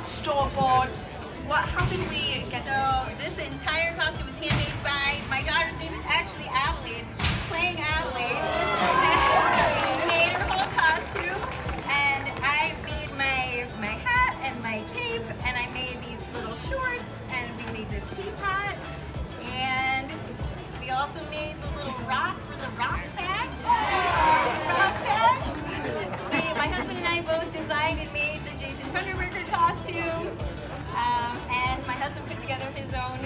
store-bought. How did we get to this point? This entire costume was handmade by my daughter's name is actually Adelaide. She's playing Adelaide. She made her whole costume, and I made my hat and my cape, and I made these little shorts, and we made this teapot, and we also made the little rock for the rock pack. My husband and I both designed and made the Jason Thunderberger costume. And my husband put together his own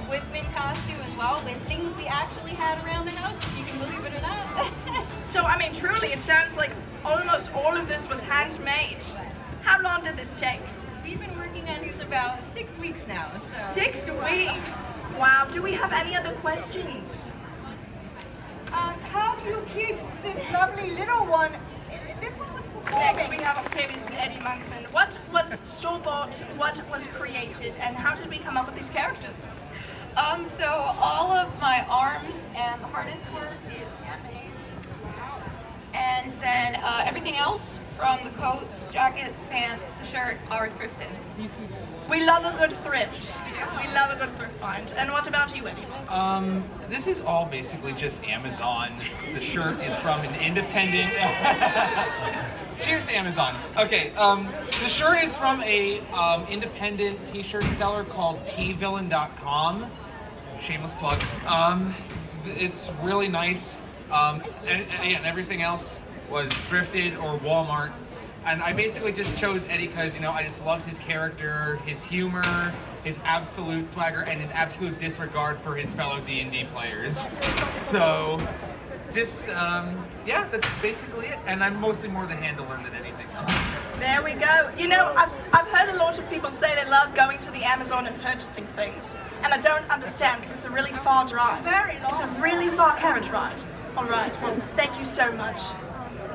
woodsman costume as well with things we actually had around the house, if you can believe it or not. So, I mean, truly, it sounds like almost all of this was handmade. How long did this take? We've been working on these about 6 weeks now. So. 6 weeks? Wow. Do we have any other questions? How do you keep this lovely little one? This one was performing. Next, we have Octavius and Eddie Munson. What was store-bought, what was created, and how did we come up with these characters? So all of my arms and the harness work is handmade. And then everything else from the coats, jackets, pants, the shirt are thrifted. We love a good thrift. We love a good thrift find. And what about you, Eddie? This is all basically just Amazon. The shirt is from an independent. Cheers to Amazon. Okay, the shirt is from a independent T-shirt seller called tvillain.com. Shameless plug. It's really nice. And everything else was thrifted or Walmart. And I basically just chose Eddie because, I just loved his character, his humor, his absolute swagger, and his absolute disregard for his fellow D&D players. So, just, that's basically it. And I'm mostly more the handler than anything else. There we go. I've heard a lot of people say they love going to the Amazon and purchasing things. And I don't understand because it's a really far drive. Very long. It's a really far carriage ride. All right, well, thank you so much.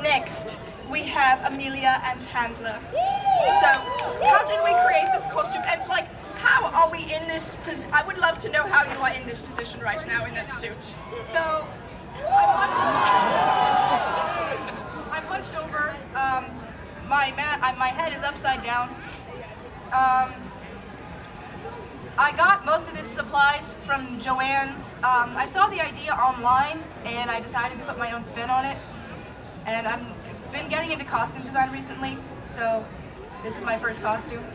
Next, we have Amelia and Handler. So, how did we create this costume? And, how are we in this position? I would love to know how you are in this position right now in that suit. So, I'm hunched over. My head is upside down. I got most of this supplies from Joann's. I saw the idea online, and I decided to put my own spin on it. And I've been getting into costume design recently, so this is my first costume. We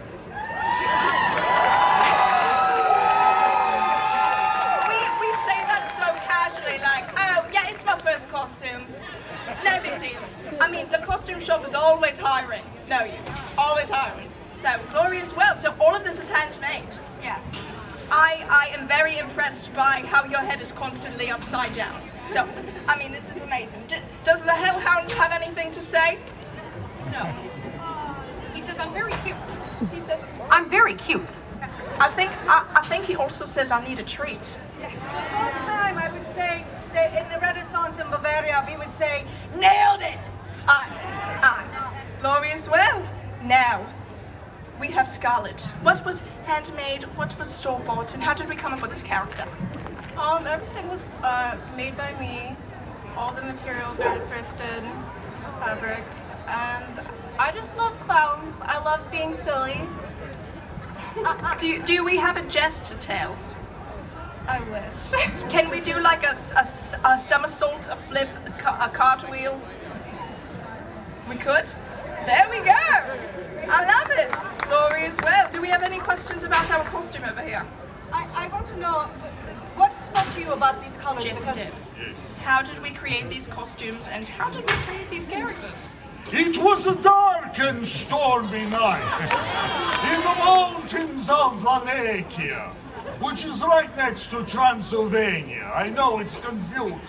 say that so casually, oh, yeah, it's my first costume. No big deal. I mean, the costume shop is always hiring. No, you. Always hiring. So, Gloria as well. So, all of this is handmade. Yes. I am very impressed by how your head is constantly upside down. So, I mean, this is amazing. Does the Hellhound have anything to say? No. He says I'm very cute. He says, I'm very cute. I think he also says I need a treat. The first time I would say, in the Renaissance in Bavaria, we would say, nailed it! Aye. Glorious. Well, now we have Scarlet. What was handmade, what was store-bought, and how did we come up with this character? Everything was made by me. All the materials are thrifted fabrics, and I just love clowns. I love being silly. Do we have a jest to tell? I wish. Can we do like a somersault, a flip, a cartwheel? We could? There we go! I love it! Glory as well. Do we have any questions about our costume over here? I want to know, what spoke to you about these colors? Jim did. How did we create these costumes and how did we create these characters? It was a dark and stormy night in the mountains of Wallachia, which is right next to Transylvania. I know it's confusing.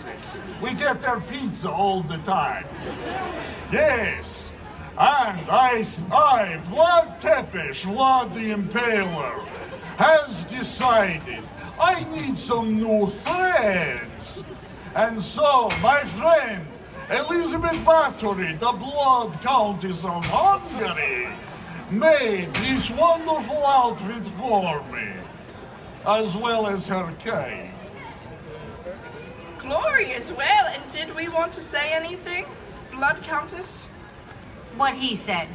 We get their pizza all the time. Yes, and I, Vlad Tepes, Vlad the Impaler, has decided I need some new threads. And so, my friend, Elizabeth Bathory, the Blood Countess of Hungary, made this wonderful outfit for me, as well as her cape. Glory as well. And did we want to say anything? Blood Countess? what he said.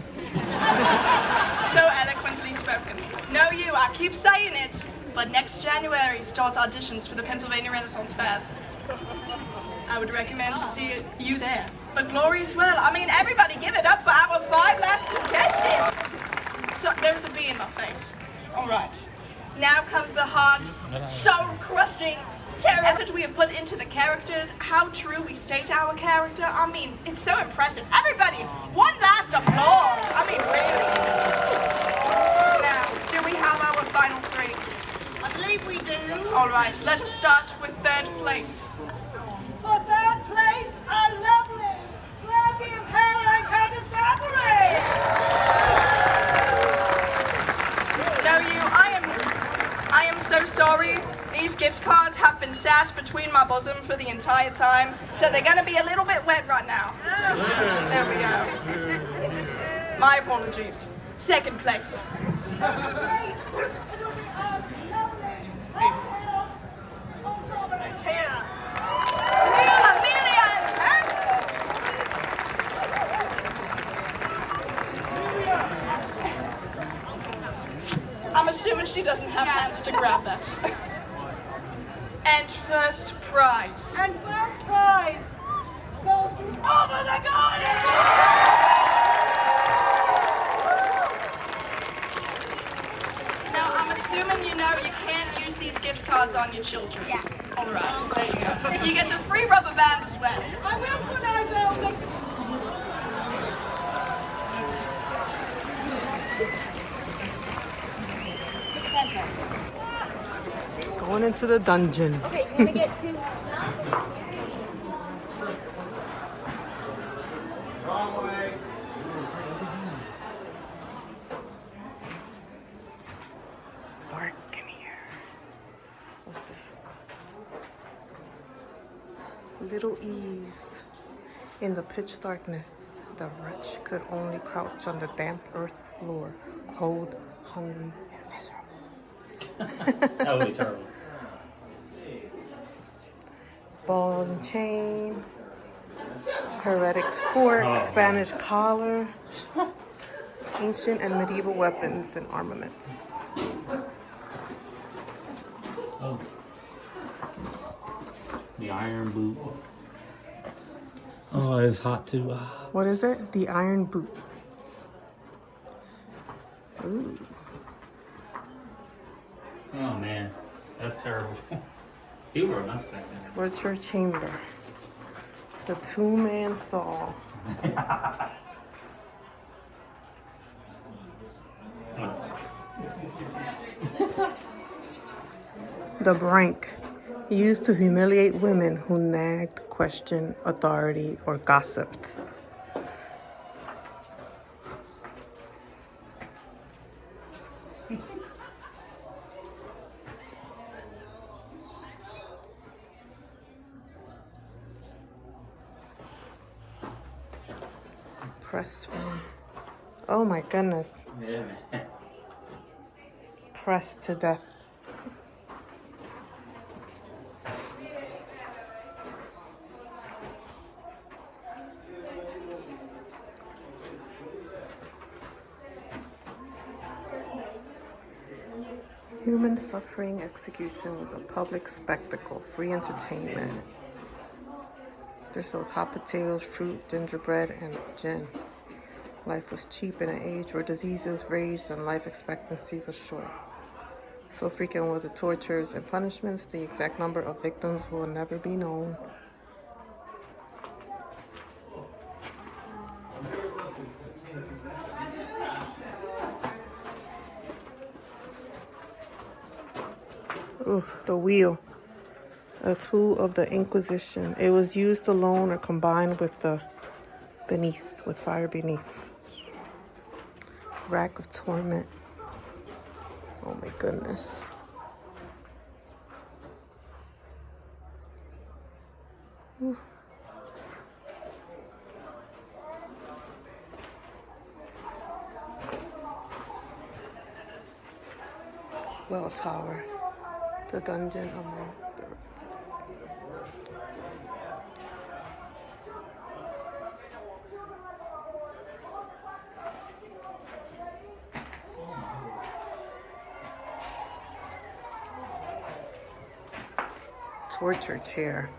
So eloquently spoken. No, you, I keep saying it, but next January starts auditions for the Pennsylvania Renaissance Fair. I would recommend to see you there. But Glory as well. I mean, everybody give it up for our 5 last contestants. So, there was a bee in my face. All right. Now comes the hard, soul-crushing terror effort we have put into the characters, how true we stay to our character. I mean, it's so impressive. Everybody, one last applause. I mean, really. Now, do we have our final 3? I believe we do. All right, let us start with 3rd place. For 3rd place, our lovely, Brandy and Hannah and Candace Bradbury. No, you, I am so sorry. These gift cards have been sat between my bosom for the entire time, so they're gonna be a little bit wet right now. There we go. My apologies. 2nd place. I'm assuming she doesn't have hands to grab that. And 1st prize. And 1st prize goes over the garden. Now, I'm assuming you know you can't use these gift cards on your children. Yeah. All right, there you go. You get a free rubber band as well. I will when I go. Going into the dungeon. Okay, you want to get to... Dark in here. What's this? Little ease. In the pitch darkness, the wretch could only crouch on the damp earth floor, cold, hungry, and miserable. That would be terrible. Ball and chain, heretic's fork, Oh, Spanish collar, ancient and medieval weapons and armaments. Oh. The iron boot. Oh, it's hot too. Ah. What is it? The iron boot. Ooh. Oh man, that's terrible. People are nuts back then. Torture chamber. The two-man saw. The brank. Used to humiliate women who nagged, questioned authority, or gossiped. Press room. Oh my goodness. Yeah, man. Pressed to death. Human suffering execution was a public spectacle, free entertainment. They sold hot potatoes, fruit, gingerbread, and gin. Life was cheap in an age where diseases raged and life expectancy was short. So frequent were the tortures and punishments, the exact number of victims will never be known. Ooh, the wheel. A tool of the Inquisition. It was used alone or combined with the beneath, with fire beneath. Rack of torment. Oh my goodness. Ooh. Well tower. The dungeon among spirits. torture chair.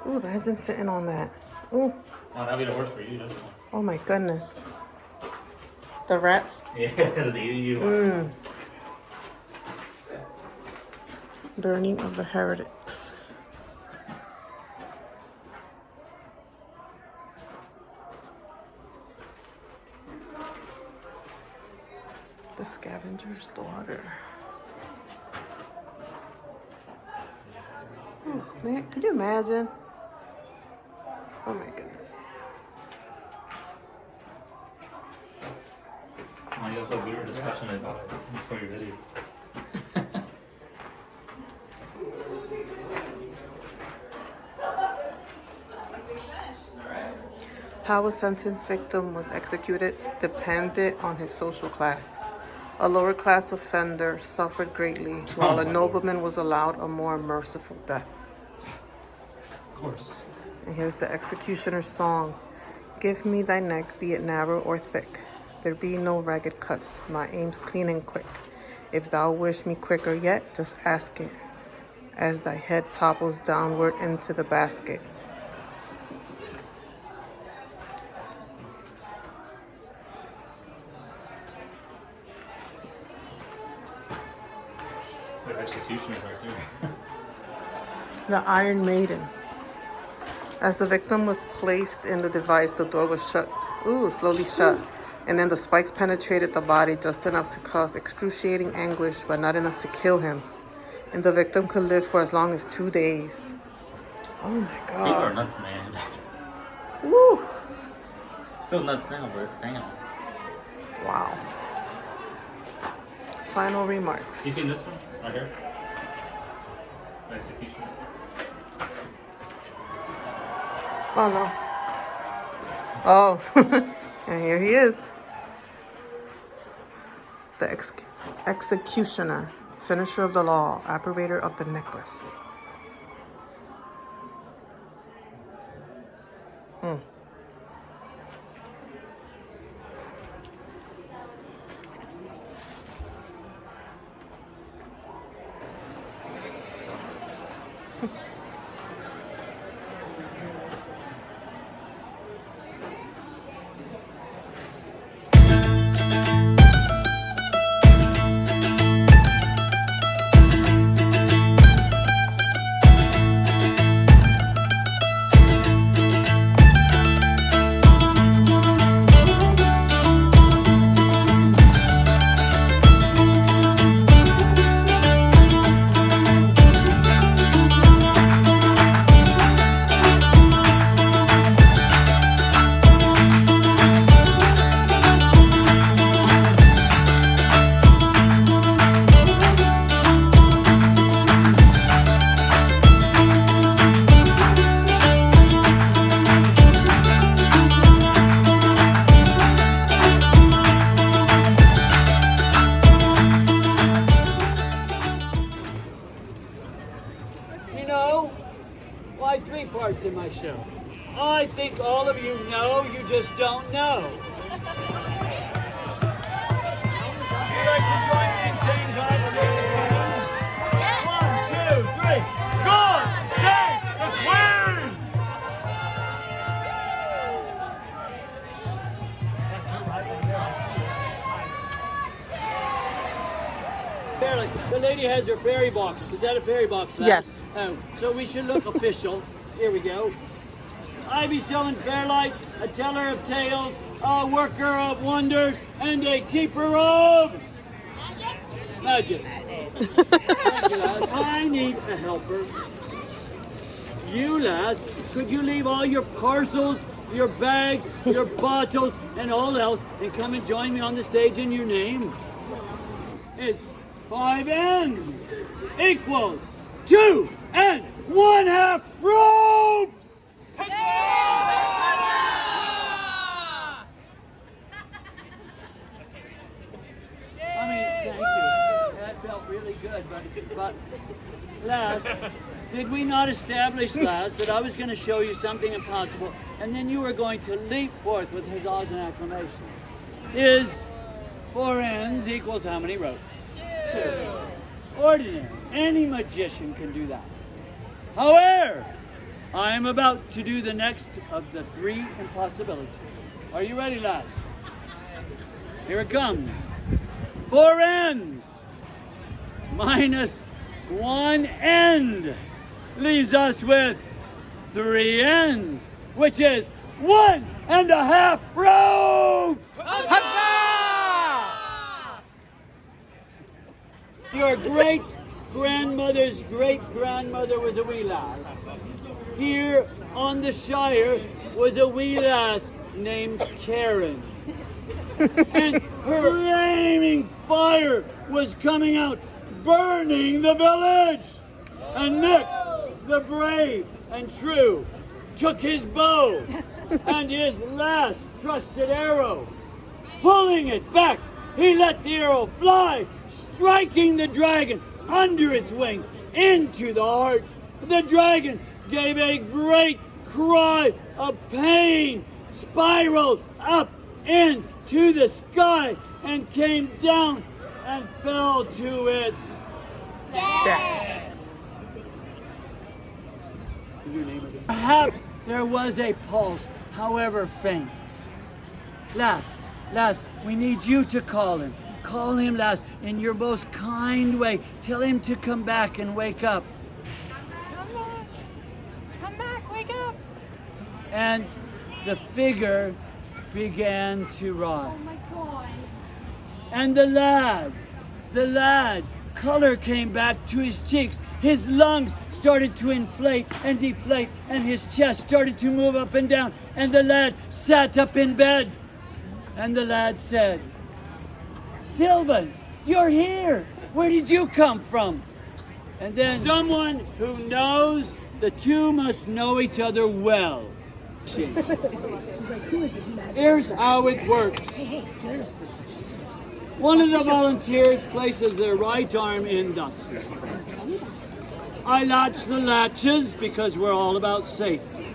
Ooh, imagine sitting on that. Ooh. Oh, that'd be the worst for you, this one. Oh my goodness. The rats? Yeah, it's eating you. Burning of the heretics. The scavenger's daughter. Oh, man, could you imagine? Oh my goodness. Oh, you have a weird discussion about it for your video. How a sentenced victim was executed depended on his social class. A lower class offender suffered greatly, while a nobleman was allowed a more merciful death. Of course. And here's the executioner's song. Give me thy neck, be it narrow or thick. There be no ragged cuts, my aim's clean and quick. If thou wish me quicker yet, just ask it, as thy head topples downward into the basket. The executioner right here. The Iron Maiden. As the victim was placed in the device, the door was shut. Slowly shut. And then the spikes penetrated the body just enough to cause excruciating anguish, but not enough to kill him. And the victim could live for as long as 2 days. Oh my People are God. nuts, man. Woo. Still nuts now, but damn. Wow. Final remarks. You seen this one? Right here? The executioner. Oh no. Oh. And here he is. The executioner, finisher of the law, operator of the necklace. You know, why 3 parts in my show? I think all of you know, you just don't know. You'd like to join me in saying God save the Queen? 1, 2, 3. God save the Queen! That's her right there. I see it. Barely. The lady has her fairy box. Is that a fairy box? Lad? Yes. Oh, so we should look official. Here we go. I be selling Fairlight, a teller of tales, a worker of wonders, and a keeper of magic. Thank you, lads. I need a helper. You lads, could you leave all your parcels, your bags, your bottles, and all else, and come and join me on the stage in your name? It's 5 N's equals 2 1/2 ropes! I mean, thank you. That felt really good, but lads, did we not establish, lads, that I was going to show you something impossible, and then you were going to leap forth with huzzahs and acclamation? Is 4 N's equals how many ropes? 2. Ordinary. Any magician can do that. However, I am about to do the next of the 3 impossibilities. Are you ready, lads? Here it comes. 4 ends minus 1 end leaves us with 3 ends, which is 1.5 road. Your great-grandmother's great-grandmother was a wee lass. Here on the Shire was a wee lass named Karen. And her flaming fire was coming out, burning the village. And Nick, the brave and true, took his bow and his last trusted arrow. Pulling it back, he let the arrow fly, striking the dragon under its wing into the heart. The dragon gave a great cry of pain, spiraled up into the sky, and came down and fell to its death. Perhaps there was a pulse, however faint. Lass, we need you to call him. Call him, lass, in your most kind way. Tell him to come back and wake up. Come back, wake up. And the figure began to rise. Oh my God. And the lad, color came back to his cheeks. His lungs started to inflate and deflate, and his chest started to move up and down. And the lad sat up in bed. And the lad said, Sylvan, you're here. Where did you come from? And then someone who knows the two must know each other well. Here's how it works. One of the volunteers places their right arm in thus. I latch the latches because we're all about safety.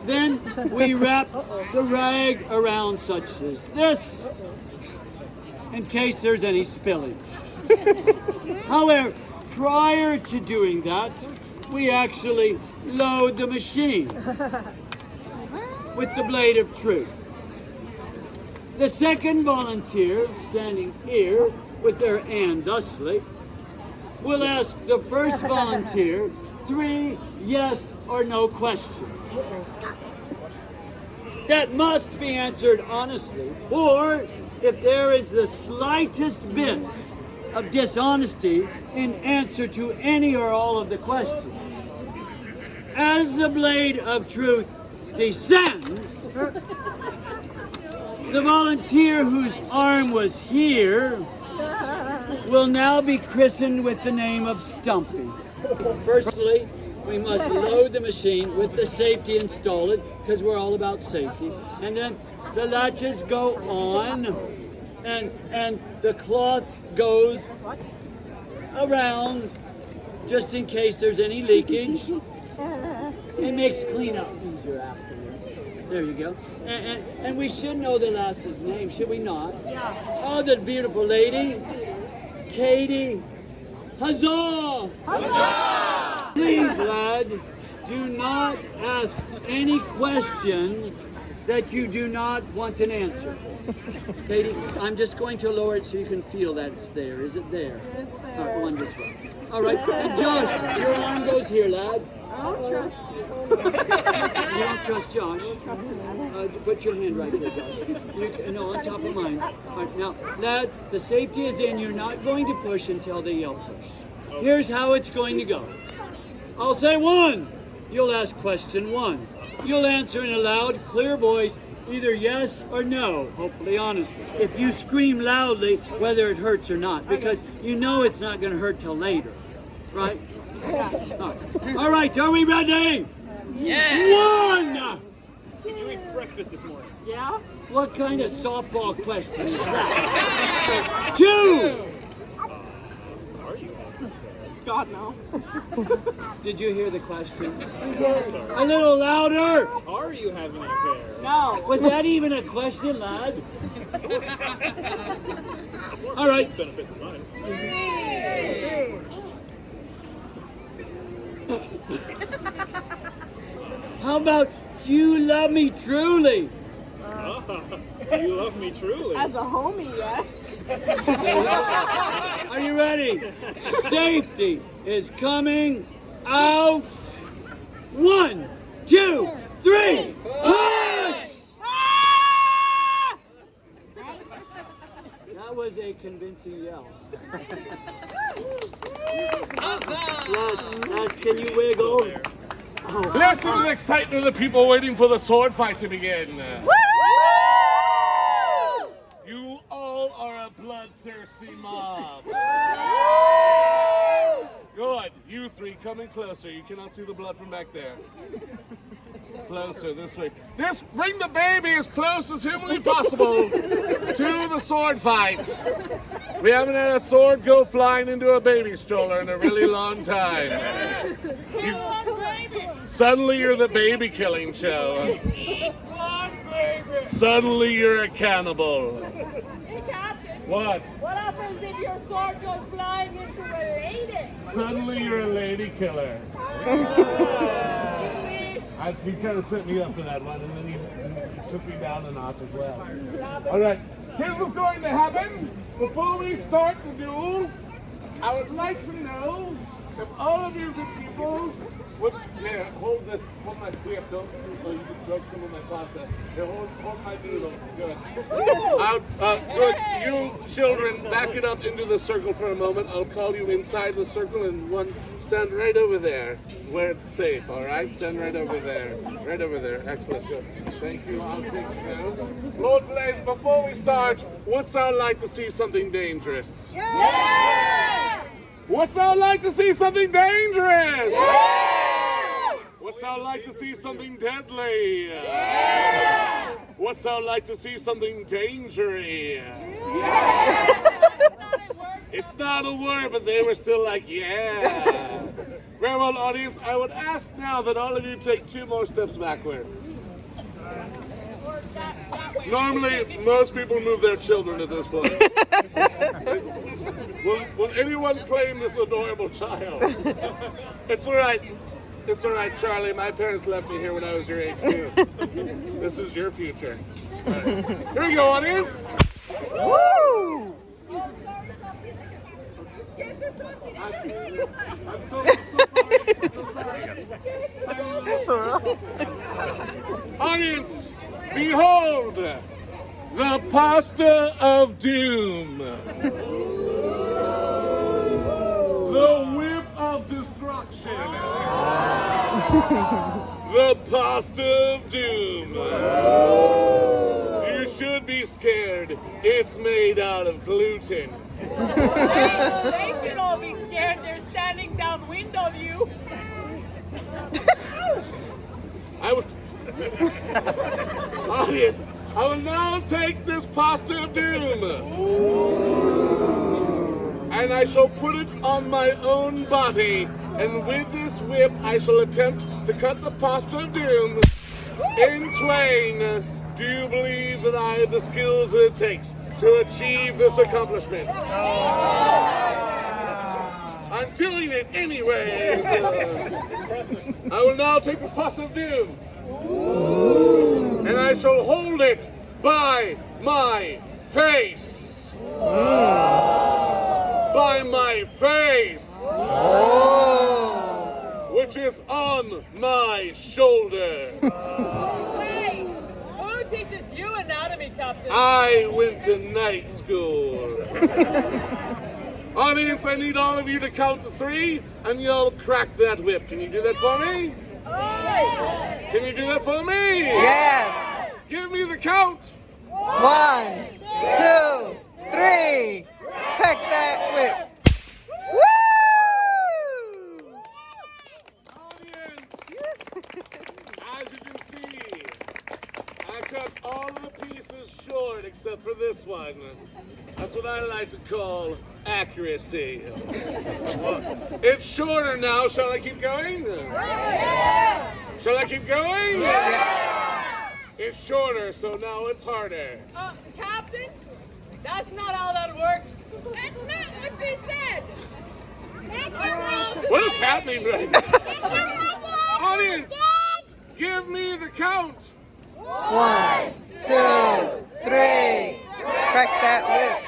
Then we wrap the rag around such as this, in case there's any spillage. However, prior to doing that, we actually load the machine with the blade of truth. The second volunteer, standing here with their hand thusly, will ask the first volunteer 3 yes or no questions that must be answered honestly, or if there is the slightest bit of dishonesty in answer to any or all of the questions, as the blade of truth descends, the volunteer whose arm was here will now be christened with the name of Stumpy. Firstly, we must load the machine with the safety installed, because we're all about safety. And then the latches go on, and the cloth goes around, just in case there's any leakage. It makes cleanup easier afterwards. There you go. And we should know the lass's name, should we not? Yeah. Oh, the beautiful lady, Katie. Huzzah! Huzzah! Please, lad, do not ask any questions that you do not want an answer. Katie, I'm just going to lower it so you can feel that it's there. Is it there? It's there. All right, one this way. All right, and Josh, your arm goes here, lad. I don't trust you. You don't trust Josh? Put your hand right here, Josh. No, on top of mine. All right, now, lad, the safety is in. You're not going to push until they yell push. Here's how it's going to go. I'll say 1. You'll ask question 1. You'll answer in a loud, clear voice, either yes or no, hopefully honestly. If you scream loudly, whether it hurts or not, because you know it's not going to hurt till later, right? All right, are we ready? Yeah. 1. Did you eat breakfast this morning? Yeah? What kind of softball question is that? 2. Are you? God, no. Did you hear the question? A little louder. Are you having an affair? No. Was that even a question, lad? All right. Benefit of mine. about Do You Love Me Truly? Do you love me truly? As a homie, yes. Are you ready? Safety is coming out. 1, 2, 3, push! That was a convincing yell. Les, can you wiggle? Listen to the excitement of the people waiting for the sword fight to begin. You all are a bloodthirsty mob. Good. You three coming closer. You cannot see the blood from back there. Closer, this way. Bring the baby as close as humanly possible to the sword fight. We haven't had a sword go flying into a baby stroller in a really long time. Suddenly you're the baby killing show. Suddenly you're a cannibal. Hey, Captain. What? What happens if your sword goes flying into a lady? Suddenly you're a lady killer. He kind of set me up for that one, and then he took me down a notch as well. All right, here's what's going to happen. Before we start the duel, I would like to know if all of you good people would hold my whip. Don't so you can drug some of my pasta. Here, hold my noodle. Good. Good. You children, back it up into the circle for a moment. I'll call you inside the circle, and one stand right over there where it's safe. All right, stand right over there. Right over there. Excellent. Good. Thank you. I'll take you down. Lords and ladies, before we start, would sound like to see something dangerous? Yeah! Would sound like to see something dangerous? Yeah! Would sound like to see something deadly? Yeah! Would sound like to see something dangerous? Yeah! It's not a word, but they were still like, yeah. Very well, audience, I would ask now that all of you take 2 more steps backwards. Normally, most people move their children at this point. Will anyone claim this adorable child? It's all right. It's all right, Charlie. My parents left me here when I was your age, too. This is your future. All right. Here we go, audience. Woo! Audience, behold the pasta of doom, the whip of destruction, the pasta of doom. You should be scared. It's made out of gluten. They should all be scared. They're standing downwind of you. Audience, I will now take this pasta of doom and I shall put it on my own body, and with this whip I shall attempt to cut the pasta of doom in twain. Do you believe that I have the skills that it takes to achieve this accomplishment? I'm doing it anyways. I will now take this pasta of doom and I shall hold it by my face. By my face. Which is on my shoulder. Hey, who teaches you anatomy, Captain? I went to night school. Audience, I need all of you to count to 3 and you'll crack that whip. Can you do that for me? Can you do that for me? Yes. Give me the count. 1, 2, 3. Crack that whip. Woo! Audience, as you can see, I cut all the pieces short except for this one. That's what I like to call accuracy. It's shorter now. Shall I keep going? Yeah. Shall I keep going? Yeah. It's shorter, so now it's harder. Captain, that's not how that works. That's not what she said. What is happening right now? Audience, Give me the count. 1, 2, 3. Crack that whip.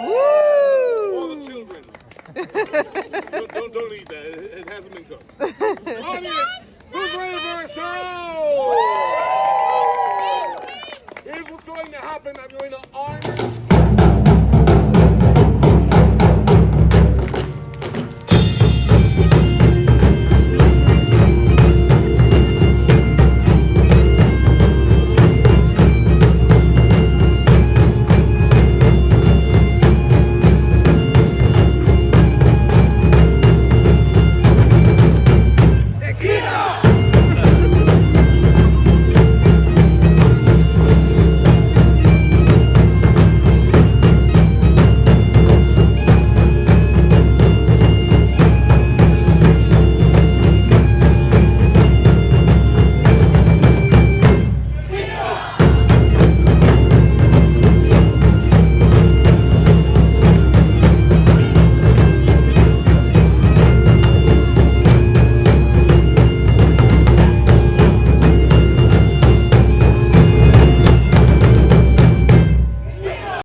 Woo! All the children. don't eat that. It hasn't been cooked. Audience, who's ready for a show? Here's what's going to happen. I'm going to honor